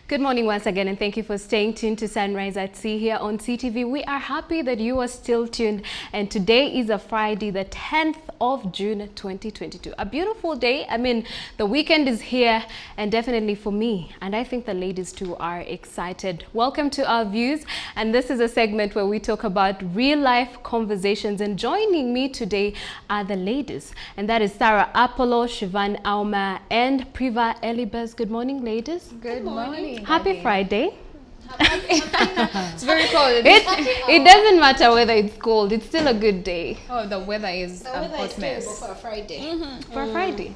Good morning once again, and thank you for staying tuned to Sunrise at Sea here on CTV. We are happy that you are still tuned, and today is a Friday, the 10th of June 2022. A beautiful day. I mean, the weekend is here, and definitely for me, and I think the ladies too are excited. Welcome to our views, and this is a segment where we talk about real-life conversations, and joining me today are the ladies, and that is Sarah Apollo, Shivan Auma, and Priva Elibas. Good morning, ladies. Good morning. Happy Friday. It's very cold. It doesn't matter whether it's cold, it's still a good day. Oh, the weather is a hot mess. For a Friday. For a Friday.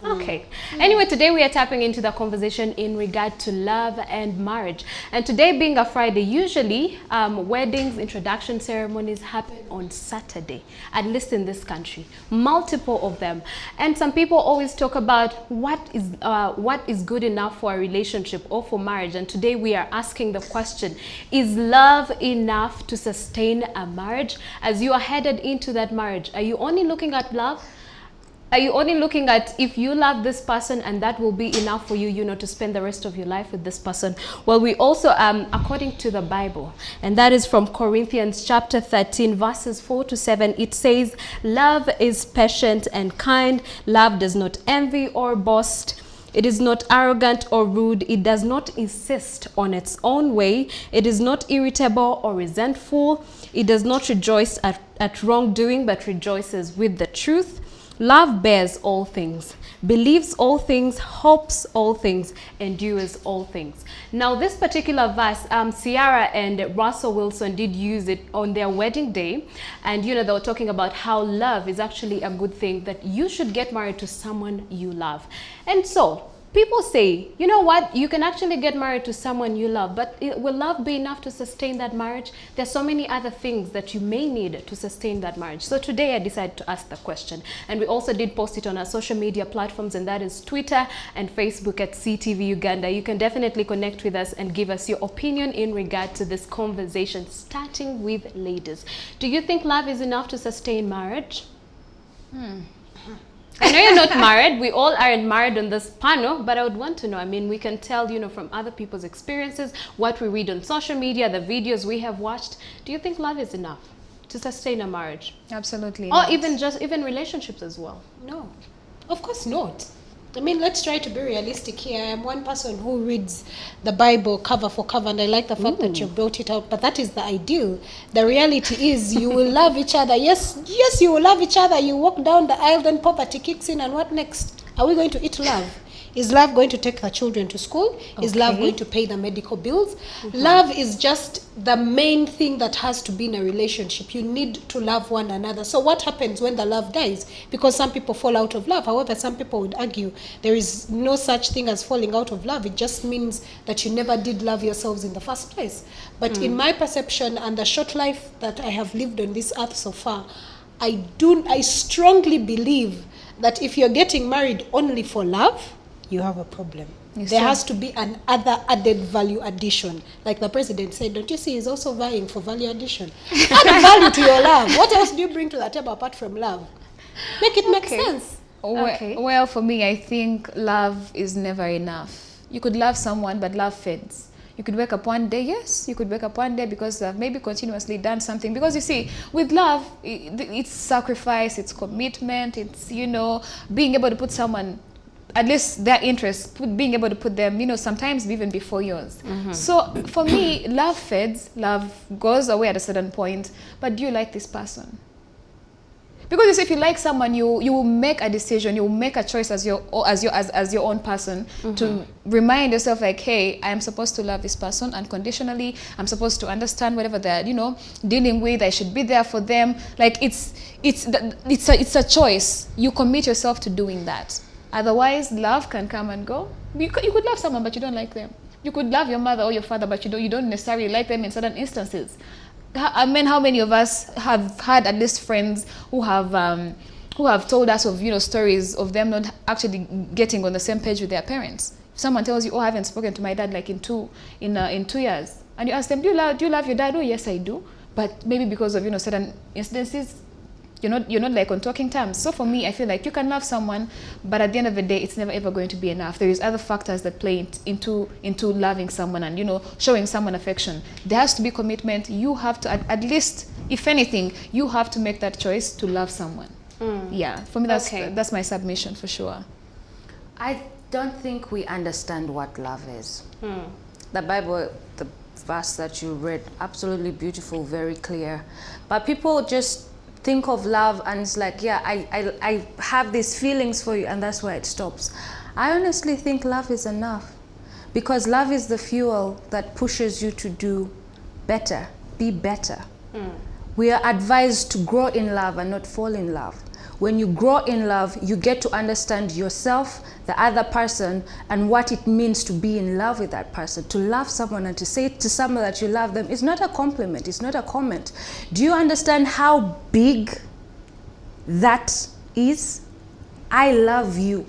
Okay. Anyway, today we are tapping into the conversation in regard to love and marriage. And today being a Friday, usually weddings, introduction ceremonies happen on Saturday, at least in this country. Multiple of them. And some people always talk about what is good enough for a relationship or for marriage. And today we are asking the question, is love enough to sustain a marriage? As you are headed into that marriage, are you only looking at love? Are you only looking at if you love this person and that will be enough for you, to spend the rest of your life with this person? Well, we also, according to the Bible, and that is from Corinthians chapter 13, verses 4 to 7, it says, love is patient and kind. Love does not envy or boast. It is not arrogant or rude. It does not insist on its own way. It is not irritable or resentful. It does not rejoice at wrongdoing, but rejoices with the truth. Love bears all things, believes all things, hopes all things, endures all things. Now, this particular verse, Ciara and Russell Wilson did use it on their wedding day. And, they were talking about how love is actually a good thing, that you should get married to someone you love. And so, people say, you know what, you can actually get married to someone you love, but will love be enough to sustain that marriage? There's so many other things that you may need to sustain that marriage. So today I decided to ask the question, and we also did post it on our social media platforms, and that is Twitter and Facebook at CTV Uganda. You can definitely connect with us and give us your opinion in regard to this conversation, starting with ladies. Do you think love is enough to sustain marriage? I know you're not married. We all aren't married on this panel, but I would want to know. I mean, we can tell, from other people's experiences, what we read on social media, the videos we have watched. Do you think love is enough to sustain a marriage? Absolutely Or not. even relationships as well? No, of course not. I mean, let's try to be realistic here. I am one person who reads the Bible cover for cover, and I like the fact that you brought it out, but that is the ideal. The reality is you will love each other. Yes, you will love each other. You walk down the aisle, then poverty kicks in, and what next? Are we going to eat love? Is love going to take the children to school? Is love going to pay the medical bills? Love is just the main thing that has to be in a relationship. You need to love one another. So what happens when the love dies? Because some people fall out of love. However, some people would argue there is no such thing as falling out of love. It just means that you never did love yourselves in the first place. But in my perception and the short life that I have lived on this earth so far, I strongly believe that if you're getting married only for love, you have a problem. There has to be an other added value addition. Like the president said, don't you see, he's also vying for value addition. Add value to your love. What else do you bring to the table apart from love? Make it make sense. Well, for me, I think love is never enough. You could love someone, but love fades. You could wake up one day, yes, you could wake up one day because maybe continuously done something. Because you see, with love, it's sacrifice, it's commitment, it's, being able to put someone, at least their interests, being able to put them, sometimes even before yours. So for me, love fades, love goes away at a certain point, but do you like this person? Because you see, if you like someone, you will make a decision, you will make a choice as your own person to remind yourself like, hey, I am supposed to love this person unconditionally. I'm supposed to understand whatever they're, dealing with. I should be there for them. Like it's a choice. You commit yourself to doing that. Otherwise, love can come and go. You could love someone, but you don't like them. You could love your mother or your father, but you don't necessarily like them in certain instances. I mean, how many of us have had at least friends who have told us of stories of them not actually getting on the same page with their parents? If someone tells you, "Oh, I haven't spoken to my dad like in 2 years," and you ask them, "Do you love your dad?" "Oh, yes, I do," but maybe because of certain incidences, you're not like on talking terms. So for me, I feel like you can love someone, but at the end of the day, it's never ever going to be enough. There is other factors that play into loving someone and, you know, showing someone affection. There has to be commitment. You have to, at least, if anything, you have to make that choice to love someone. Yeah, for me, that's my submission for sure. I don't think we understand what love is. The Bible, the verse that you read, absolutely beautiful, very clear. But people just think of love and it's like, yeah, I have these feelings for you, and that's where it stops. I honestly think love is enough, because love is the fuel that pushes you to do better, be better. We are advised to grow in love and not fall in love. When you grow in love, you get to understand yourself, the other person, and what it means to be in love with that person. To love someone and to say to someone that you love them is not a compliment, it's not a comment. Do you understand how big that is? I love you.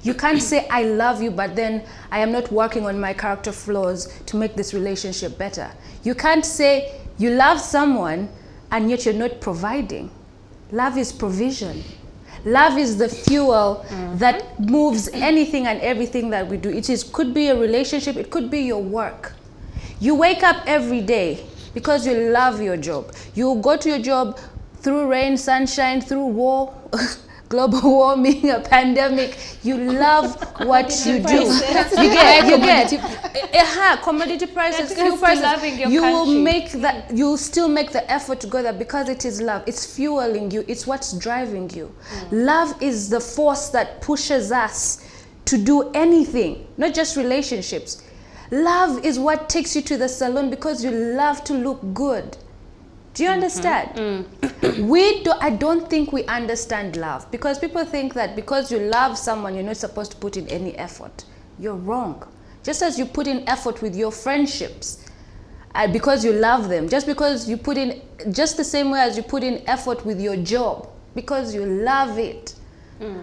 You can't say I love you, but then I am not working on my character flaws to make this relationship better. You can't say you love someone and yet you're not providing. Love is provision. Love is the fuel that moves anything and everything that we do. Could be a relationship, it could be your work. You wake up every day because you love your job. You go to your job through rain, sunshine, through war, global warming, a pandemic. You love what you do. You get commodity prices, fuel prices. You'll still make the effort to go there because it is love. It's fueling you. It's what's driving you. Love is the force that pushes us to do anything, not just relationships. Love is what takes you to the salon because you love to look good. Do you understand? I don't think we understand love, because people think that because you love someone, you're not supposed to put in any effort. You're wrong. Just as you put in effort with your friendships, because you love them, just the same way as you put in effort with your job, because you love it.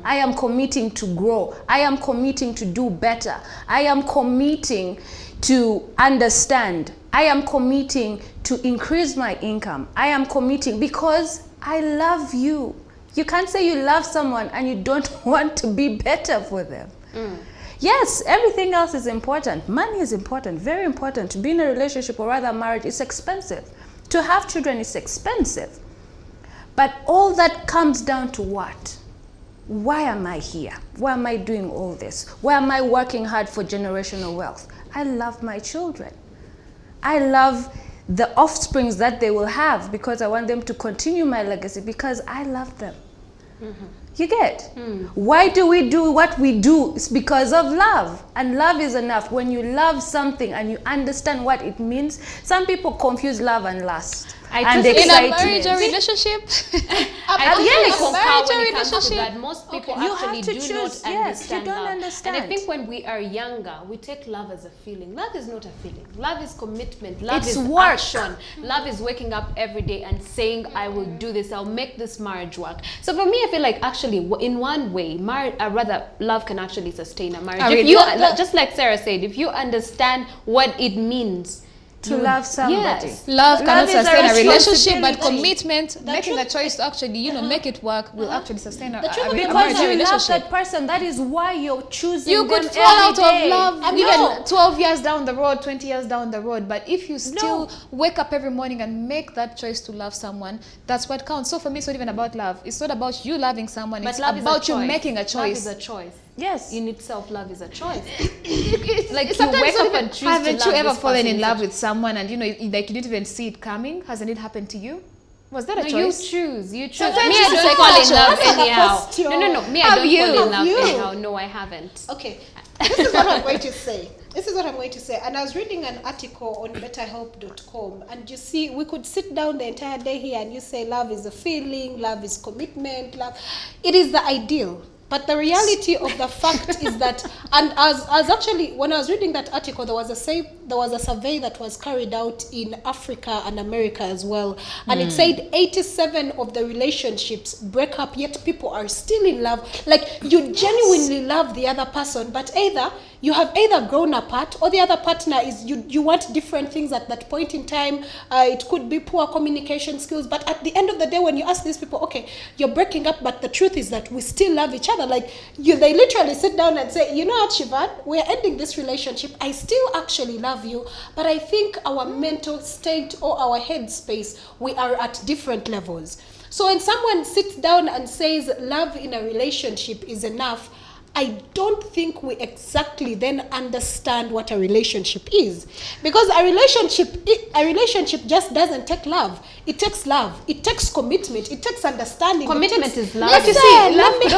I am committing to grow. I am committing to do better. I am committing to understand. I am committing to increase my income. I am committing because I love you. You can't say you love someone and you don't want to be better for them. Yes, everything else is important. Money is important, very important. To be in a relationship or rather marriage is expensive. To have children is expensive. But all that comes down to what? Why am I here? Why am I doing all this? Why am I working hard for generational wealth? I love my children. I love the offsprings that they will have because I want them to continue my legacy because I love them. You get? Why do we do what we do? It's because of love. And love is enough. When you love something and you understand what it means, some people confuse love and lust. And in a marriage or relationship, most people actually do not understand love. And I think when we are younger, we take love as a feeling. Love is not a feeling. Love is commitment. Love is action. Love is waking up every day and saying, I will do this. I'll make this marriage work. So for me, I feel like actually, in one way, love can actually sustain a marriage. If you, just like Sarah said, if you understand what it means to love somebody. Yes. Love cannot sustain a relationship, but commitment, making a choice to actually, make it work will actually sustain a marriage because you relationship. love that person, that is why you're choosing you them could fall out every day. of love even 12 years down the road, 20 years down the road, but if you still wake up every morning and make that choice to love someone, that's what counts. So for me, it's not even about love. It's not about you loving someone. But it's about you making a choice. Love is a choice. Yes. In itself, love is a choice. Like you wake up and choose haven't you ever fallen in love with someone and you didn't even see it coming? Hasn't it happened to you? Was that a choice? You choose. Me, Sometimes I don't fall in love anyhow. No. Me, I don't fall in love anyhow. No, I haven't. Okay. This is what I'm going to say. And I was reading an article on betterhelp.com, and you see, we could sit down the entire day here and you say love is a feeling, love is commitment, love. It is the ideal. But the reality of the fact is that, and as actually, when I was reading that article, there was a survey that was carried out in Africa and America as well, and it said 87 of the relationships break up, yet people are still in love. Like, you genuinely love the other person, but either you have either grown apart, or the other partner is you want different things at that point in time. It could be poor communication skills, but at the end of the day, when you ask these people, okay, you're breaking up, but the truth is that we still love each other. Like they literally sit down and say, you know what, Shivan, we're ending this relationship. I still actually love you, but I think our mental state or our headspace, we are at different levels. So when someone sits down and says love in a relationship is enough, I don't think we exactly then understand what a relationship is. Because a relationship just doesn't take love. It takes love. It takes commitment. It takes understanding. Commitment is love. Like you see, love could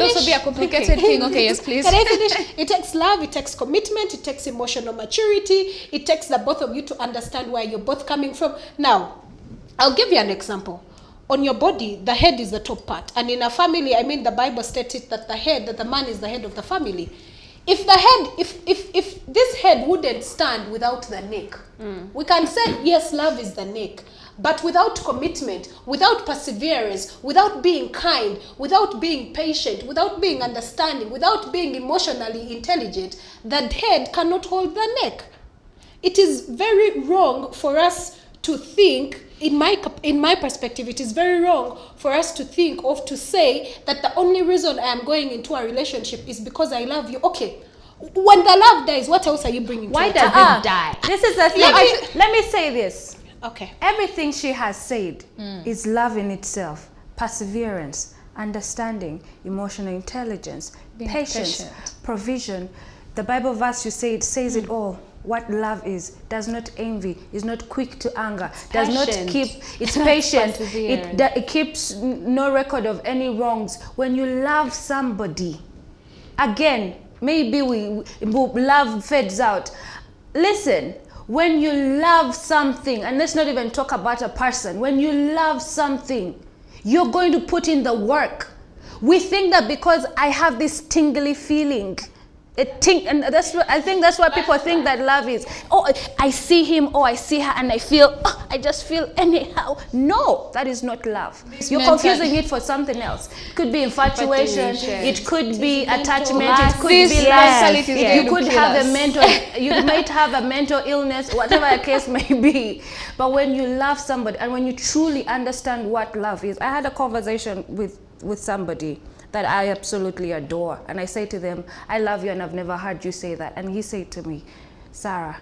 also be a complicated thing. Okay, yes, please. Can I finish? It takes love, it takes commitment, it takes emotional maturity, it takes the both of you to understand where you're both coming from. Now, I'll give you an example. On your body, the head is the top part. And in a family, I mean, the Bible states it that the man is the head of the family. If this head wouldn't stand without the neck, we can say, yes, love is the neck. But without commitment, without perseverance, without being kind, without being patient, without being understanding, without being emotionally intelligent, the head cannot hold the neck. It is very wrong for us to think, in my perspective, it is very wrong for us to think of to say that the only reason I am going into a relationship is because I love you. Okay, when the love dies, what else are you bringing? Why to does it die? This is the thing. Let me say this. Okay. Everything she has said is love in itself. Perseverance, understanding, emotional intelligence, patience, provision. The Bible verse you say, it says it all. What love is: does not envy, is not quick to anger, does not keep, it's patient, it keeps no record of any wrongs. When you love somebody, again, maybe love fades out. Listen, when you love something, and let's not even talk about a person, when you love something, you're going to put in the work. We think that because I have this tingly feeling, and I think that's what people think that love is. Oh, I see him, or I see her, and I just feel anyhow. No, that is not love. You're confusing it for something else. It could be infatuation. It could be attachment. It could be lust. You could have a mental. You might have a mental illness, whatever the case may be. But when you love somebody, and when you truly understand what love is, I had a conversation with somebody that I absolutely adore. And I say to them, I love you, and I've never heard you say that. And he said to me, Sarah,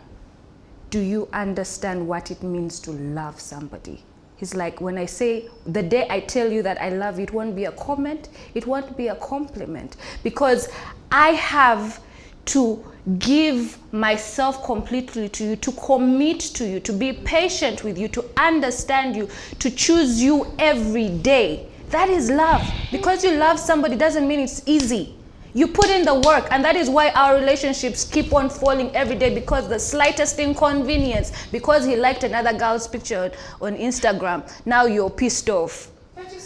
do you understand what it means to love somebody? He's like, when I say, the day I tell you that I love you, it won't be a comment, it won't be a compliment. Because I have to give myself completely to you, to commit to you, to be patient with you, to understand you, to choose you every day. That is love. Because you love somebody doesn't mean it's easy. You put in the work, and that is why our relationships keep on falling every day, because the slightest inconvenience, because he liked another girl's picture on Instagram, now you're pissed off.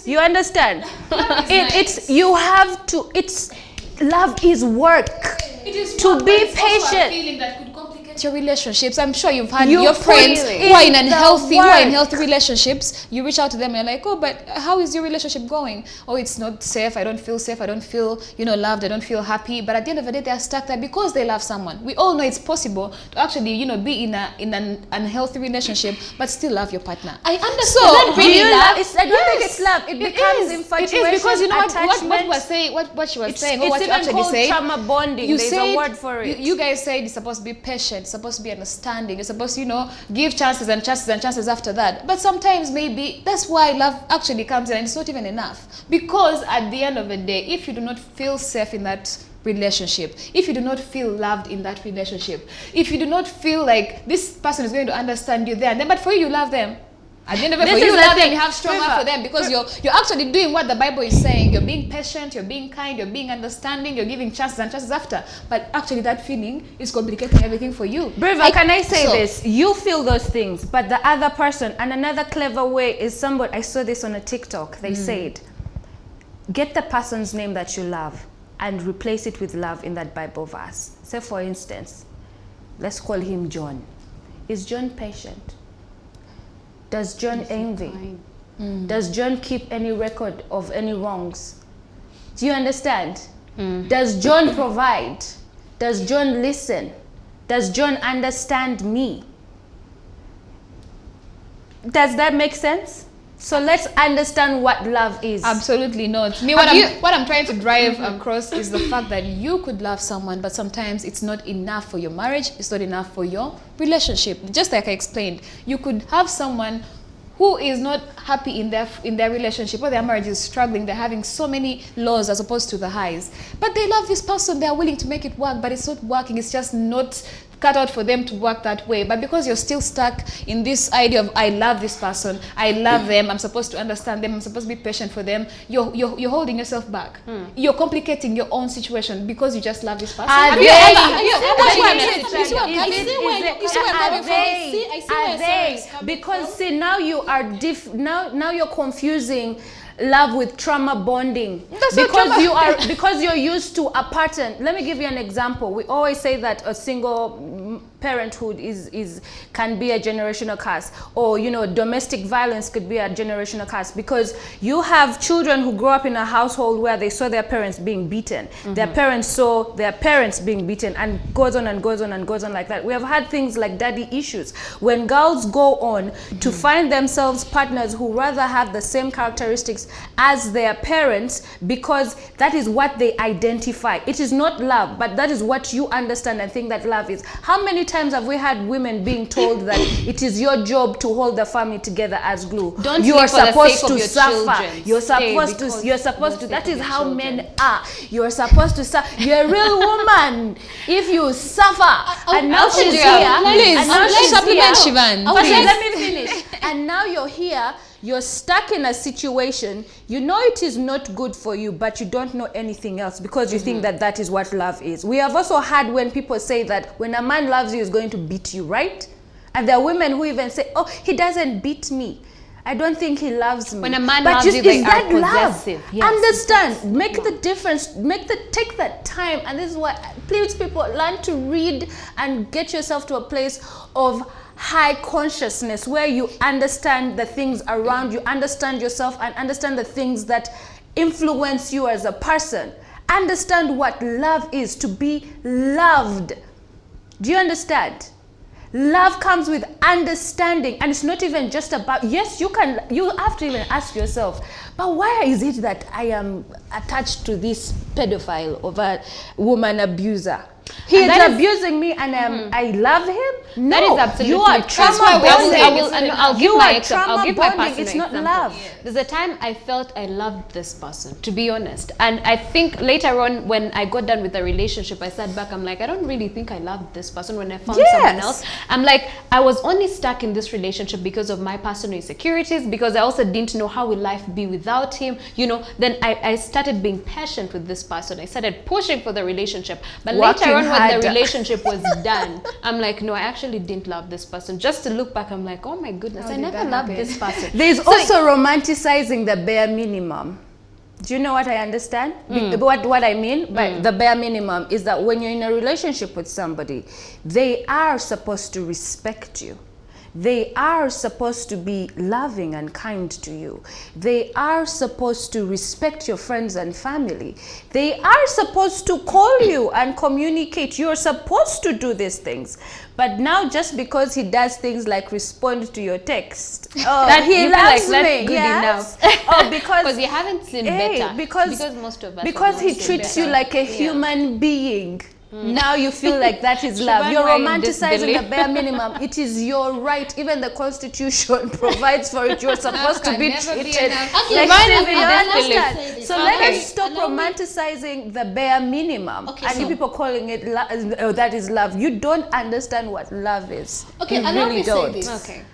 You understand? Love is work. It is to be also patient. A feeling that could complicate your relationships. I'm sure you've had your friends who are in unhealthy relationships. You reach out to them and you're like, oh, but how is your relationship going? Oh, it's not safe. I don't feel safe. I don't feel, loved. I don't feel happy. But at the end of the day, they are stuck there because they love someone. We all know it's possible to actually, be in an unhealthy relationship, but still love your partner. I understand. So that really love. I don't think it's love. It becomes infatuation. It is, because attachment. what she was saying, or what you even actually called said. trauma bonding. There's a word for it. You guys said it's supposed to be patient, it's supposed to be understanding, you're supposed to, give chances and chances and chances after that. But sometimes maybe that's why love actually comes in, and it's not even enough. Because at the end of the day, if you do not feel safe in that relationship, if you do not feel loved in that relationship, if you do not feel like this person is going to understand you there and then, but for you love them. At the end of it, you love them, you have strong love for them, because you're actually doing what the Bible is saying. You're being patient, you're being kind, you're being understanding, you're giving chances and chances after. But actually that feeling is complicating everything for you. Breva, can I say this? You feel those things, but the other person, and another clever way is somebody, I saw this on a TikTok, they said, get the person's name that you love and replace it with love in that Bible verse. Say for instance, let's call him John. Is John patient? Does John envy? Does John keep any record of any wrongs? Do you understand? Does John provide? Does John listen? Does John understand me? Does that make sense? So let's understand what love is. Absolutely not. Me, what I'm trying to drive across is the fact that you could love someone, but sometimes it's not enough for your marriage. It's not enough for your relationship. Just like I explained, you could have someone who is not happy in their relationship, or their marriage is struggling. They're having so many lows as opposed to the highs. But they love this person. They're willing to make it work, but it's not working. It's just not cut out for them to work that way. But because you're still stuck in this idea of, I love this person, I love them, I'm supposed to understand them, I'm supposed to be patient for them, you're holding yourself back. You're complicating your own situation because you just love this person. Are they? Because see, now you are now you're confusing love with trauma bonding. Because you're used to a pattern. Let me give you an example. We always say that a single parenthood can be a generational curse, or domestic violence could be a generational curse, because you have children who grow up in a household where they saw their parents being beaten, their parents saw their parents being beaten, and goes on and goes on and goes on like that. We have had things like daddy issues when girls go on to find themselves partners who rather have the same characteristics as their parents, because that is what they identify. It is not love, but that is what you understand and think that love is. How many times have we had women being told that it is your job to hold the family together as glue? You are supposed to suffer. You're supposed to. That is how men are. You're supposed to suffer. You're a real woman if you suffer. And now she's here. Please, let's supplement Shivan. Let me finish. And now you're here. You're stuck in a situation, you know it is not good for you, but you don't know anything else because you think that that is what love is. We have also had when people say that when a man loves you, he's going to beat you, right? And there are women who even say, oh, he doesn't beat me. I don't think he loves me. When a man loves you, they are possessive. Yes. Understand, make the difference, take that time. And this is what, please people, learn to read and get yourself to a place of high consciousness where you understand the things around you, understand yourself, and understand the things that influence you as a person. Understand what love is, to be loved. Do you understand? Love comes with understanding, and it's not even just about, yes, you have to even ask yourself, but why is it that I am attached to this pedophile or a woman abuser? He is abusing me and I love him? No, that is absolutely. You are trauma bonding. I'll give my personal It's not example. love. There's a time I felt I loved this person, to be honest. And I think later on when I got done with the relationship, I sat back, I'm like, I don't really think I loved this person. When I found someone else, I'm like, I was only stuck in this relationship because of my personal insecurities, because I also didn't know how will life be without him. Then I started being patient with this person. I started pushing for the relationship. But later on, when the relationship was done, I'm like, no, I actually didn't love this person. Just to look back, I'm like, oh my goodness, I never loved this person. There's also romanticizing the bare minimum. Do you know what I understand? What I mean by the bare minimum is that when you're in a relationship with somebody, they are supposed to respect you. They are supposed to be loving and kind to you. They are supposed to respect your friends and family. They are supposed to call you and communicate. You're supposed to do these things. But now just because he does things like respond to your text, that he loves me, good yes. enough. Because you haven't seen better. Because most of us because he treats you like a human being. Now you feel like that is love. You're romanticizing the bare minimum. It is your right. Even the Constitution provides for it. You're supposed to be treated like. So let us stop romanticizing the bare minimum and you people calling it that is love. You don't understand what love is. Okay, you allow really me to don't. say this. Okay.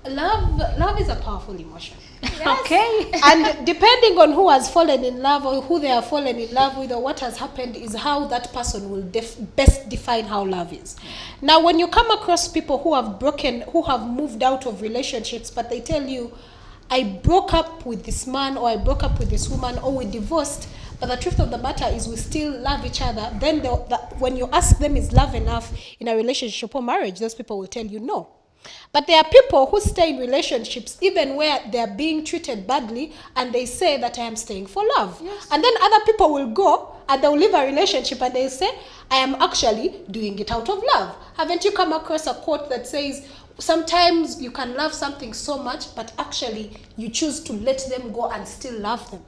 Love is a powerful emotion. Yes. Okay. And depending on who has fallen in love or who they have fallen in love with or what has happened is how that person will best define how love is. Now, when you come across people who have moved out of relationships, but they tell you, I broke up with this man or I broke up with this woman or we divorced, but the truth of the matter is we still love each other, then when you ask them, is love enough in a relationship or marriage, those people will tell you no. But there are people who stay in relationships even where they are being treated badly and they say that I am staying for love. Yes. And then other people will go and they'll leave a relationship and they'll say, I am actually doing it out of love. Haven't you come across a quote that says, sometimes you can love something so much, but actually you choose to let them go and still love them?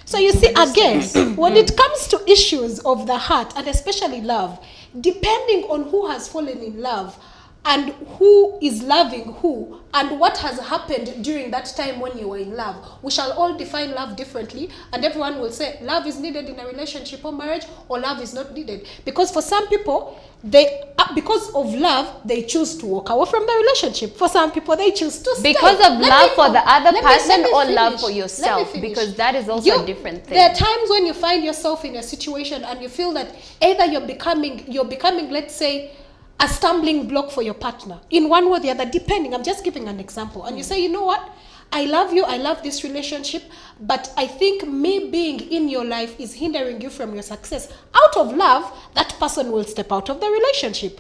So you see, again, when it comes to issues of the heart, and especially love, depending on who has fallen in love, and who is loving who, and what has happened during that time when you were in love, we shall all define love differently, and everyone will say love is needed in a relationship or marriage, or love is not needed. Because for some people, because of love, they choose to walk away from the relationship. For some people, they choose to stay. Because of love for the other person, or finish. love for yourself? Because that is also a different thing. There are times when you find yourself in a situation and you feel that either you're becoming, let's say, a stumbling block for your partner in one way or the other, depending. I'm just giving an example. And you say, you know what? I love you, I love this relationship, but I think me being in your life is hindering you from your success. Out of love, that person will step out of the relationship.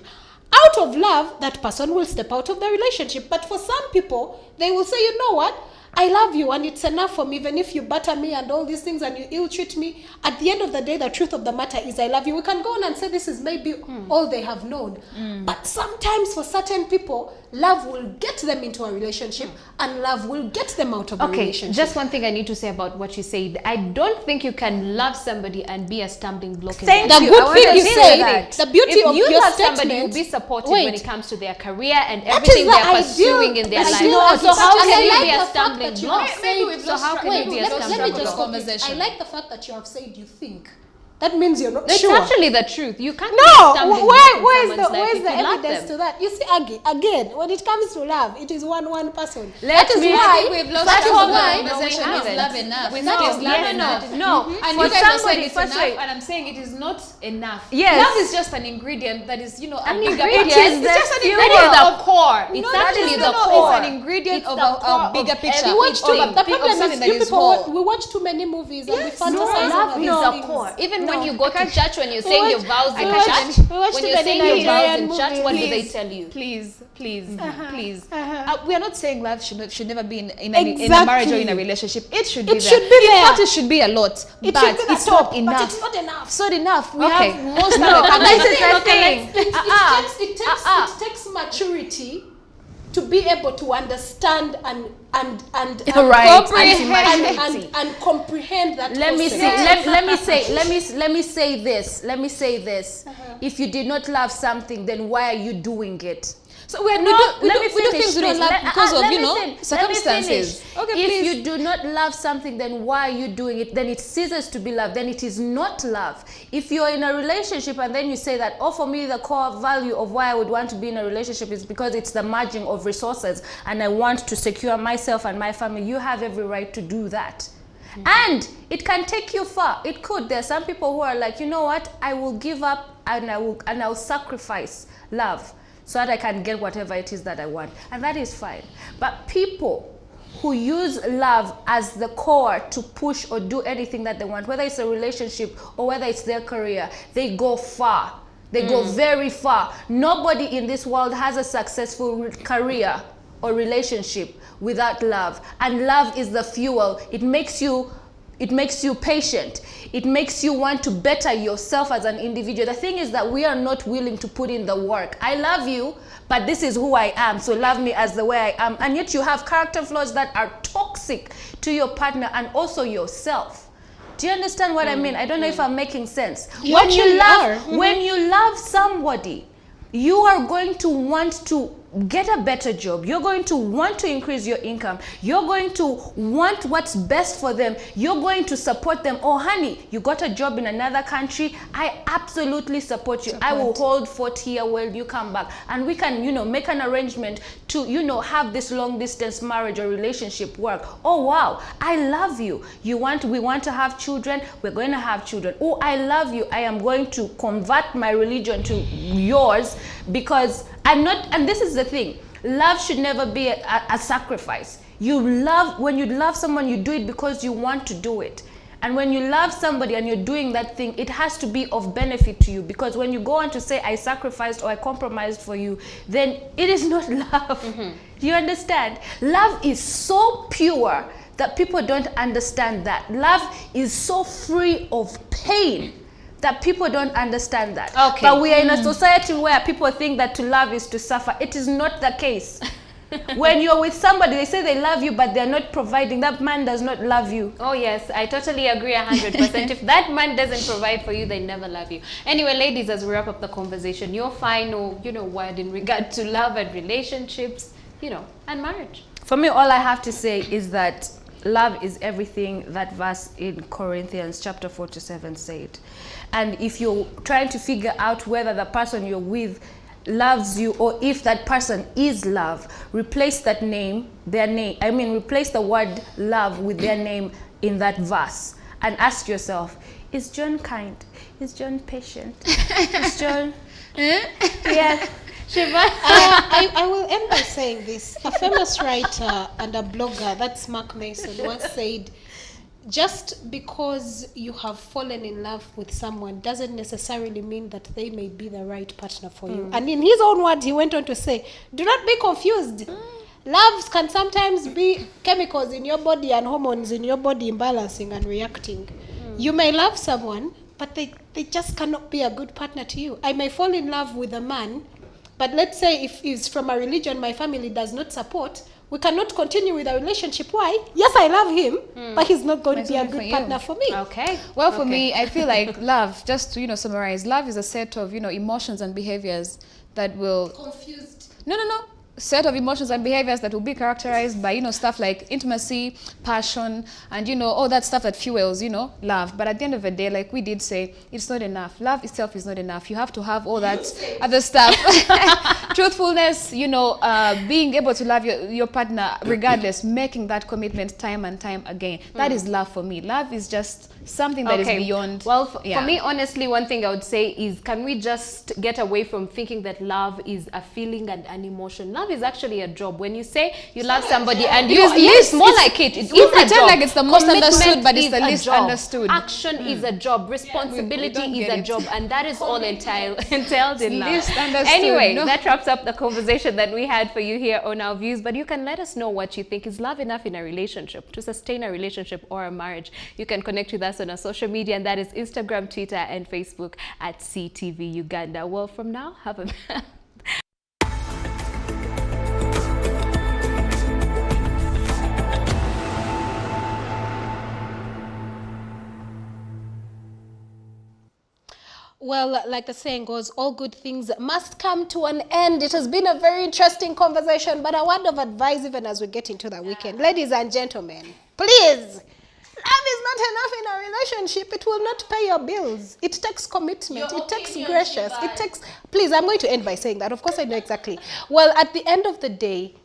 Out of love, that person will step out of the relationship. But for some people, they will say, you know what? I love you and it's enough for me, even if you butter me and all these things and you ill-treat me. At the end of the day, the truth of the matter is I love you. We can go on and say this is maybe all they have known. But sometimes for certain people, love will get them into a relationship and love will get them out of a relationship. Just one thing I need to say about what you said. I don't think you can love somebody and be a stumbling block in The their life. good thing you said, the beauty If of you your love statement, somebody, you'll be supportive Wait. when it comes to their career and everything the they're ideal- pursuing in their I life. know, So how and can I you like be a the fact stumbling that you block? have Maybe said- we've So lost how track. can Wait, you be a let me stumbling just block? complete. I like the fact that you have said you think. That means you're not It's sure. actually the truth. You can't be a No, stumbling block in where's someone's life the if you love evidence them. to that? You see, again, when it comes to love, it is one person. Let That is me- why We've lost That's track what of the I- conversation. no, we Is haven't. love enough? No, That is love yes, enough. no. And For you guys are somebody, saying it's first enough, wait. and I'm saying it is not enough. Yes. Love is just an ingredient that is, a An bigger ingredient. picture. It's It's just an fuel. ingredient That is of the core. It's No, that actually is the not- core. It's an ingredient It's of the a core bigger of picture. We watch everything. the problem something is that you is people whole. we watch too many movies and we Yes. fantasize No, over love these is the things. core. Even No, when you go to church, when you're We saying watch- your vows in we watch- church, we watch when too you're many saying your vows Nigerian in church, what do they movies. tell you? Please, please. Uh-huh. We are not saying love should never be in a marriage or in a relationship. It should be It there. should be In there. fact, it should be a lot. It but should be the it's top, not enough. but it's not enough. It's not enough. We Okay. have most No, other this countries. is the thing. It takes maturity to be able to understand and Right. Comprehend. and comprehend that. Let me concept. say, let me say this. If you did not love something, then why are you doing it? So we do things we don't love because of, circumstances. Okay, If please. you do not love something, then why are you doing it? Then it ceases to be love. Then it is not love. If you're in a relationship and then you say that, oh, for me, the core value of why I would want to be in a relationship is because it's the merging of resources and I want to secure myself and my family, you have every right to do that. And it can take you far. It could. There are some people who are like, you know what? I will give up and I'll sacrifice love so that I can get whatever it is that I want. And that is fine. But people who use love as the core to push or do anything that they want, whether it's a relationship or whether it's their career, they go far. They go very far. Nobody in this world has a successful career or relationship without love. And love is the fuel. It makes you patient. It makes you want to better yourself as an individual. The thing is that we are not willing to put in the work. I love you, but this is who I am, so love me as the way I am. And yet you have character flaws that are toxic to your partner and also yourself. Do you understand what I mean? I don't know if I'm making sense. When you love somebody, you are going to want to get a better job. You're going to want to increase your income. You're going to want what's best for them. You're going to support them. Oh, honey, you got a job in another country. I absolutely support you. I will hold fort here while you come back. And we can, make an arrangement to, have this long distance marriage or relationship work. Oh, wow, I love you. We want to have children. We're going to have children. Oh, I love you. I am going to convert my religion to yours because and this is the thing, love should never be a sacrifice. When you love someone, you do it because you want to do it. And when you love somebody and you're doing that thing, it has to be of benefit to you, because when you go on to say, I sacrificed or I compromised for you, then it is not love. Do you understand? Love is so pure that people don't understand that. Love is so free of pain that people don't understand that. Okay. But we are in a society where people think that to love is to suffer. It is not the case. When you're with somebody, they say they love you, but they're not providing. That man does not love you. Oh yes, I totally agree 100%. If that man doesn't provide for you, they never love you. Anyway, ladies, as we wrap up the conversation, your final, word in regard to love and relationships, and marriage. For me, all I have to say is that love is everything that verse in Corinthians chapter 4-7 said. And if you're trying to figure out whether the person you're with loves you or if that person is love, replace that name, replace the word love with their name in that verse and ask yourself, is John kind? Is John patient? Is John... Yeah. I will end by saying this. A famous writer and a blogger, that's Mark Mason, once said, just because you have fallen in love with someone doesn't necessarily mean that they may be the right partner for you. And in his own words, he went on to say, do not be confused. Love can sometimes be chemicals in your body and hormones in your body imbalancing and reacting. You may love someone, but they just cannot be a good partner to you. I may fall in love with a man, but let's say if he's from a religion my family does not support, we cannot continue with a relationship. Why? Yes, I love him, but he's not going to be a good partner for me. Okay. Well, for me, I feel like love, just to, summarize, love is a set of, emotions and behaviors that will... Confused. No. Set of emotions and behaviors that will be characterized by, stuff like intimacy, passion, and, all that stuff that fuels, love. But at the end of the day, like we did say, it's not enough. Love itself is not enough. You have to have all that other stuff. Truthfulness, being able to love your partner regardless, making that commitment time and time again. That is love for me. Love is just something that is beyond. Well, for me, honestly, one thing I would say is, can we just get away from thinking that love is a feeling and an emotion? Love is actually a job. When you say you love somebody and it's more like it is a job. Like it's the most Commitment understood, but it's is the a least job. understood. Action is a job. Responsibility is a job, and that is all entailed in love. Least understood. Anyway, that wraps up the conversation that we had for you here on Our Views. But you can let us know what you think. Is love enough in a relationship to sustain a relationship or a marriage? You can connect with us on our social media, and that is Instagram, Twitter, and Facebook at CTV Uganda. Well, from now, have a Well, like the saying goes, all good things must come to an end. It has been a very interesting conversation, but a word of advice even as we get into the weekend. Ladies and gentlemen, please, love is not enough in a relationship. It will not pay your bills. It takes commitment. It takes gracious. It takes... Please, I'm going to end by saying that. Of course, I know exactly. Well, at the end of the day,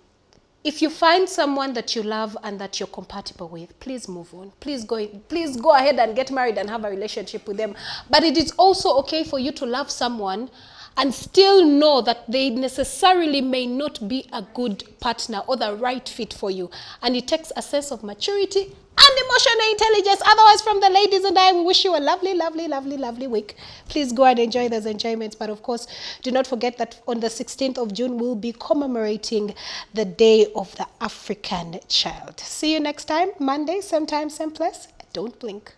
if you find someone that you love and that you're compatible with, please move on. Please go ahead and get married and have a relationship with them. But it is also okay for you to love someone and still know that they necessarily may not be a good partner or the right fit for you. And it takes a sense of maturity and emotional intelligence. Otherwise, from the ladies and I, we wish you a lovely, lovely, lovely, lovely week. Please go and enjoy those enjoyments. But of course, do not forget that on the 16th of June, we'll be commemorating the Day of the African Child. See you next time, Monday, same time, same place. Don't blink.